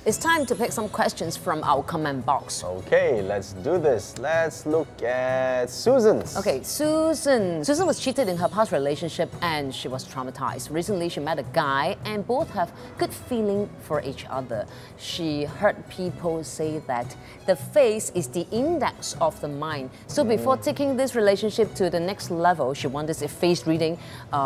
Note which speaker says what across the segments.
Speaker 1: It's time to pick some questions from our comment box.
Speaker 2: Okay, let's do this. Let's look at Susan's.
Speaker 1: Okay, Susan. Susan was cheated in her past relationship and she was traumatized. Recently, she met a guy and both have good feeling for each other. She heard people say that the face is the index of the mind. So before taking this relationship to the next level, she wonders if face reading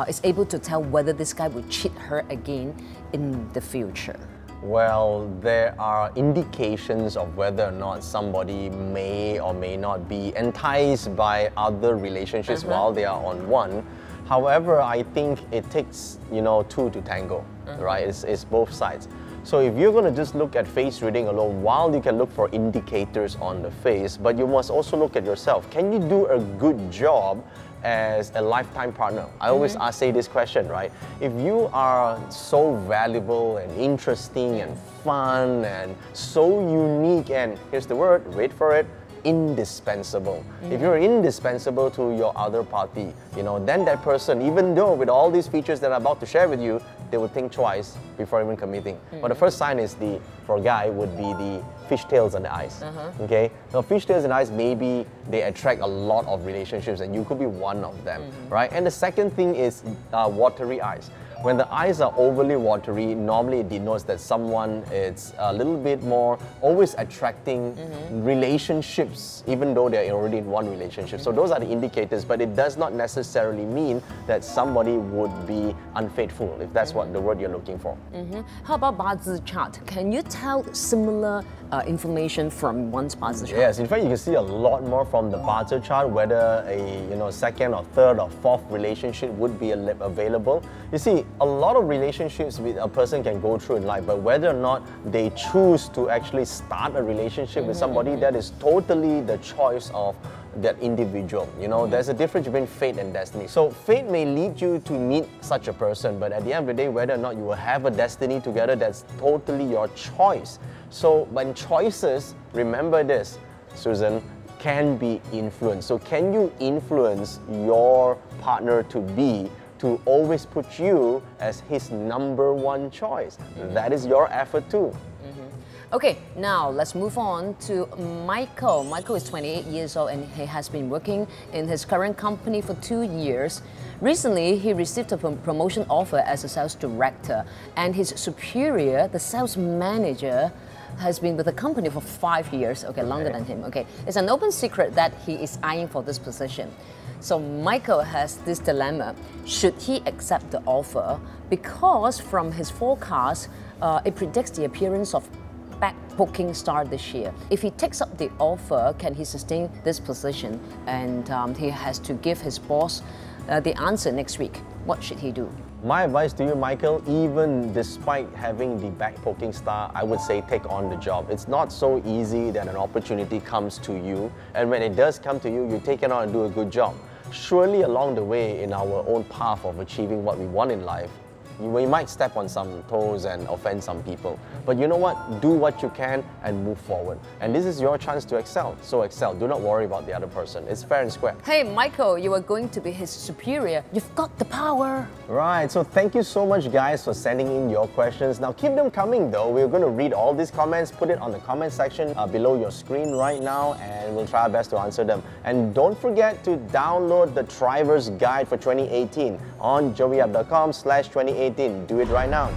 Speaker 1: is able to tell whether this guy will cheat her again in the future.
Speaker 2: Well, there are indications of whether or not somebody may or may not be enticed by other relationships while they are on one. However, I think it takes, two to tango, right? It's both sides. So if you're going to just look at face reading alone, while you can look for indicators on the face, but you must also look at yourself. Can you do a good job as a lifetime partner? I always say this question, right? If you are so valuable and interesting and fun and so unique and, here's the word, wait for it, indispensable. If you're indispensable to your other party, then that person, even though with all these features that I'm about to share with you, they would think twice before even committing. But the first sign is for a guy would be the fishtails on the eyes. Okay, now fishtails and eyes, maybe they attract a lot of relationships and you could be one of them, right? And the second thing is watery eyes. When the eyes are overly watery, normally it denotes that someone is a little bit more always attracting relationships, even though they're already in one relationship. So those are the indicators, but it does not necessarily mean that somebody would be unfaithful, if that's what the word you're looking for.
Speaker 1: How about Bazi chart? Can you tell similar information from one's Bazi chart?
Speaker 2: Yes, in fact, you can see a lot more from the Bazi chart, whether a second or third or fourth relationship would be available. You see, a lot of relationships with a person can go through in life, but whether or not they choose to actually start a relationship with somebody, that is totally the choice of that individual. There's a difference between fate and destiny. So fate may lead you to meet such a person, but at the end of the day, whether or not you will have a destiny together, that's totally your choice. So when choices, remember this, Susan, can be influenced. So can you influence your partner to always put you as his number one choice? That is your effort too.
Speaker 1: Okay, now let's move on to Michael. Michael is 28 years old and he has been working in his current company for 2 years. Recently, he received a promotion offer as a sales director, and his superior, the sales manager, has been with the company for 5 years, longer than him. It's an open secret that he is eyeing for this position. So Michael has this dilemma. Should he accept the offer? Because from his forecast, it predicts the appearance of back-poking star this year. If he takes up the offer, can he sustain this position? And he has to give his boss the answer next week. What should he do?
Speaker 2: My advice to you, Michael, even despite having the back-poking star, I would say take on the job. It's not so easy that an opportunity comes to you, and when it does come to you, you take it on and do a good job. Surely along the way in our own path of achieving what we want in life, we might step on some toes and offend some people. But you know what? Do what you can and move forward. And this is your chance to excel. So excel. Do not worry about the other person. It's fair and square.
Speaker 1: Hey, Michael, you are going to be his superior. You've got the power.
Speaker 2: Right. So thank you so much, guys, for sending in your questions. Now keep them coming, though. We're going to read all these comments, put it on the comment section below your screen right now, and we'll try our best to answer them. And don't forget to download the Thriver's Guide for 2018 on joeyyap.com/2018. Do it right now.